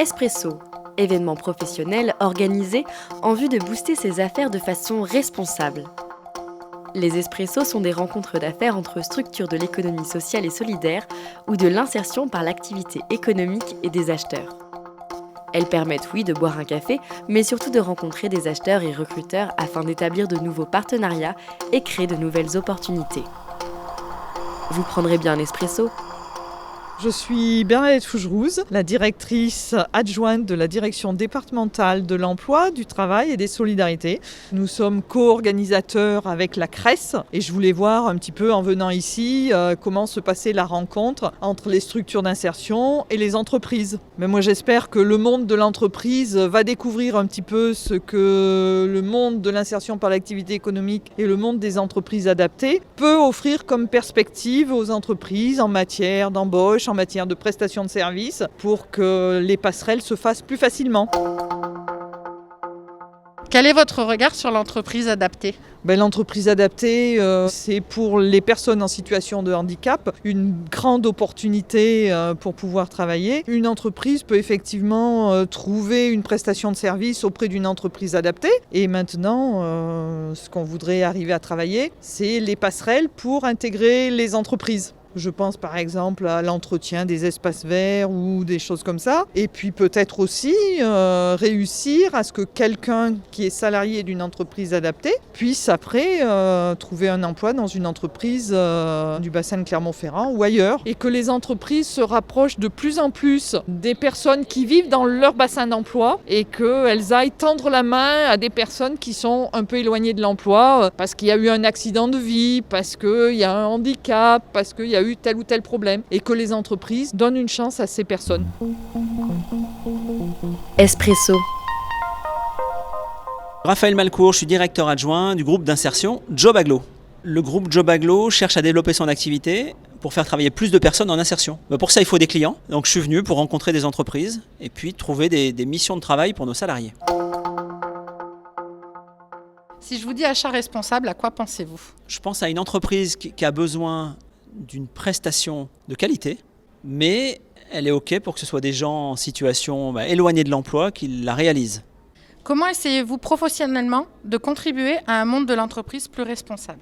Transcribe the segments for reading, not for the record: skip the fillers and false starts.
Espresso, événement professionnel organisé en vue de booster ses affaires de façon responsable. Les espressos sont des rencontres d'affaires entre structures de l'économie sociale et solidaire ou de l'insertion par l'activité économique et des acheteurs. Elles permettent, oui, de boire un café, mais surtout de rencontrer des acheteurs et recruteurs afin d'établir de nouveaux partenariats et créer de nouvelles opportunités. Vous prendrez bien un espresso ? Je suis Bernadette Fougerouz, la directrice adjointe de la direction départementale de l'emploi, du travail et des solidarités. Nous sommes co-organisateurs avec la CRES et je voulais voir un petit peu en venant ici comment se passait la rencontre entre les structures d'insertion et les entreprises. Mais moi j'espère que le monde de l'entreprise va découvrir un petit peu ce que le monde de l'insertion par l'activité économique et le monde des entreprises adaptées peut offrir comme perspective aux entreprises en matière d'embauche, en matière de prestation de services, pour que les passerelles se fassent plus facilement. Quel est votre regard sur l'entreprise adaptée ? L'entreprise adaptée, c'est pour les personnes en situation de handicap une grande opportunité pour pouvoir travailler. Une entreprise peut effectivement trouver une prestation de service auprès d'une entreprise adaptée. Et maintenant, ce qu'on voudrait arriver à travailler, c'est les passerelles pour intégrer les entreprises. Je pense par exemple à l'entretien des espaces verts ou des choses comme ça. Et puis peut-être aussi réussir à ce que quelqu'un qui est salarié d'une entreprise adaptée puisse après trouver un emploi dans une entreprise du bassin de Clermont-Ferrand ou ailleurs. Et que les entreprises se rapprochent de plus en plus des personnes qui vivent dans leur bassin d'emploi et qu'elles aillent tendre la main à des personnes qui sont un peu éloignées de l'emploi parce qu'il y a eu un accident de vie, parce qu'il y a un handicap, parce qu'il y a eu tel ou tel problème, et que les entreprises donnent une chance à ces personnes. Espresso. Raphaël Malcourt, je suis directeur adjoint du groupe d'insertion Jobaglo. Le groupe Jobaglo cherche à développer son activité pour faire travailler plus de personnes en insertion. Pour ça, il faut des clients. Donc je suis venu pour rencontrer des entreprises et puis trouver des missions de travail pour nos salariés. Si je vous dis achat responsable, à quoi pensez-vous ? Je pense à une entreprise qui a besoin d'une prestation de qualité, mais elle est OK pour que ce soit des gens en situation éloignée de l'emploi qui la réalisent. Comment essayez-vous professionnellement de contribuer à un monde de l'entreprise plus responsable ?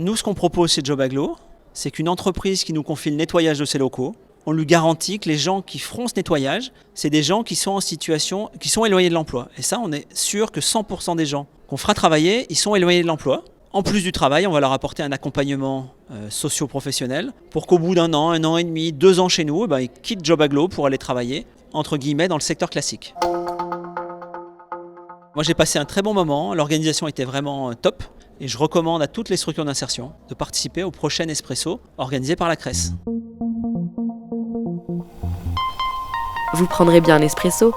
Nous, ce qu'on propose chez Jobaglo, c'est qu'une entreprise qui nous confie le nettoyage de ses locaux, on lui garantit que les gens qui feront ce nettoyage, c'est des gens qui sont en situation, qui sont éloignés de l'emploi. Et ça, on est sûr que 100% des gens qu'on fera travailler, ils sont éloignés de l'emploi. En plus du travail, on va leur apporter un accompagnement socio-professionnel pour qu'au bout d'un an et demi, 2 ans chez nous, ils quittent Jobaglo pour aller travailler, entre guillemets, dans le secteur classique. Moi, j'ai passé un très bon moment, l'organisation était vraiment top et je recommande à toutes les structures d'insertion de participer au prochain Espresso organisé par la CRES. Vous prendrez bien un espresso ?